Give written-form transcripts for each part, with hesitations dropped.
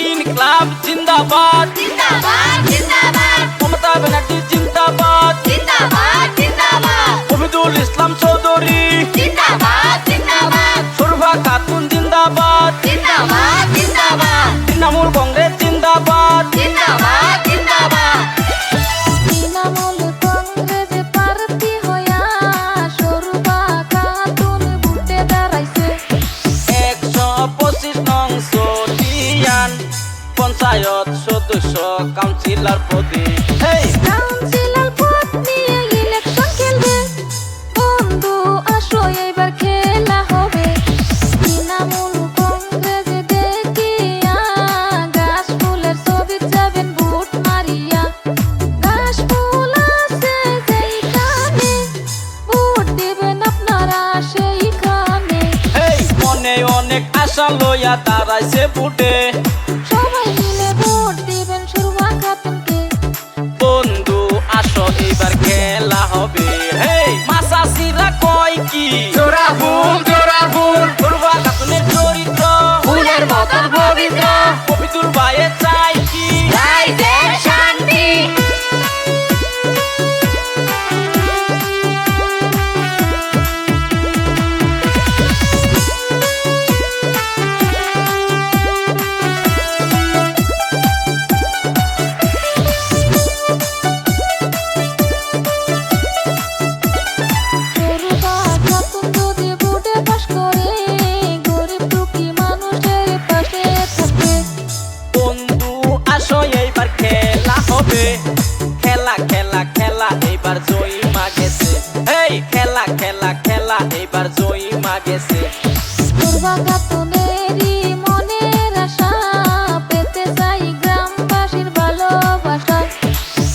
ইনকিলাব জিন্দাবাদ জিন্দাবাদ জিন্দাবাদ মমতা ব্যানার্জি জিন্দাবাদ জিন্দাবাদ জিন্দাবাদ শহীদুল ইসলাম চৌধুরী জিন্দাবাদ জিন্দাবাদ শোভা খাতুন জিন্দাবাদ জিন্দাবাদ জিন্দাবাদ তৃণমূল কংগ্রেস জিন্দাবাদ জিন্দাবাদ জিন্দাবাদ তৃণমূল কংগ্রেস প্রার্থী হইয়া শোভা খাতুন ভোটে দাঁড়াইছে 125 নং সতিয়ান পঞ্চায়েত সদস্য কাউন্সিলর পদে কাউন্সিলর পদ নিয়ে ইলেকশন খেলবে বন্ধু আসো এবার খেলা হবে তৃণমূল কংগ্রেস দেখিয়া গাছ ফুলের ছবি যাবেন ভোট মারিয়া গাছ ফুল আছে যেইখানে ভোট দিবেন আপনারা সেইখানে মনে অনেক আশা লইয়া দাঁড়াইছে ভোটে সবাই মিলে ভোট দিবেন শোভা খাতুনকে বন্ধু আসো এবার খেলা হবে মাসাসিরা কয় কি জোড়া ফুল শোভা খাতুনের চরিত্র ফুলের মতন পবিত্র কবিতুল ভাইয়ে চাই কি রাইজের শান্তি শোভা খাতুন যদি ভোটে পাস করে গরিব দুঃখী মানুষের পাশে থাকবে বন্ধু আসো এইবার খেলা হবে খেলা খেলা খেলা এইবার জয়ী মাগেছে খেলা খেলা খেলা এইবার জয়ী মাগেছে শোভা খাতুনেরই মনের আশা পেতে চাই গ্রামবাসীর ভালোবাসা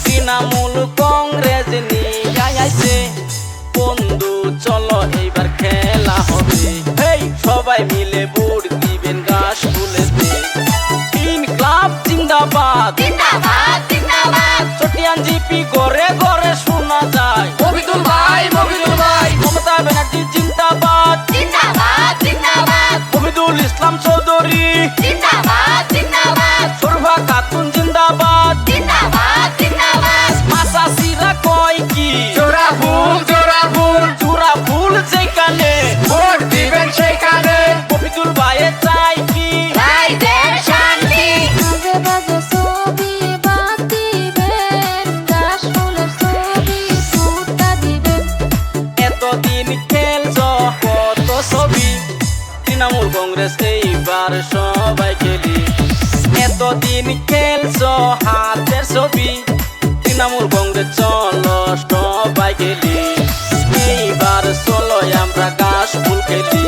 তৃণমূল কংগ্রেস নিয়ে আইছে বন্ধু চলো এইবার খেলা হবে সবাই মিলে ভোট দিবেন গাছ ফুলেতে ইনকিলাব জিন্দাবাদ জিন্দাবাদ জিন্দাবাদ চটিয়ান জিপি ঘরে ঘরে শোনা যায় মফিদুল ভাই মমতা ব্যানার্জি জিন্দাবাদ জিন্দাবাদ জিন্দাবাদ শহীদুল ইসলাম চৌধুরী জিন্দাবাদ জিন্দাবাদ শোভা খাতুন জিন্দাবাদ জিন্দাবাদ জিন্দাবাদ মাসাসিরা কয় কি জোড়া ফুল চূড়া ফুল যেখানে ভোট দিবেন সেইখানে কবিতুল ভাইয়ে চাই কি রাইজের শান্তি মাঝে মাঝে ছবি বাদ দিবেন গাছ ফুলের ছবি ফুটা দিবেন এতদিন খেলছ কত ছবি তৃণমূল কংগ্রেস এইবার সবাই খেলি এতদিন খেলছ হাতের ছবি তৃণমূল কংগ্রেস চলো সবাই খেলি এইবার চলো আমরা গাছ ফুল খেলি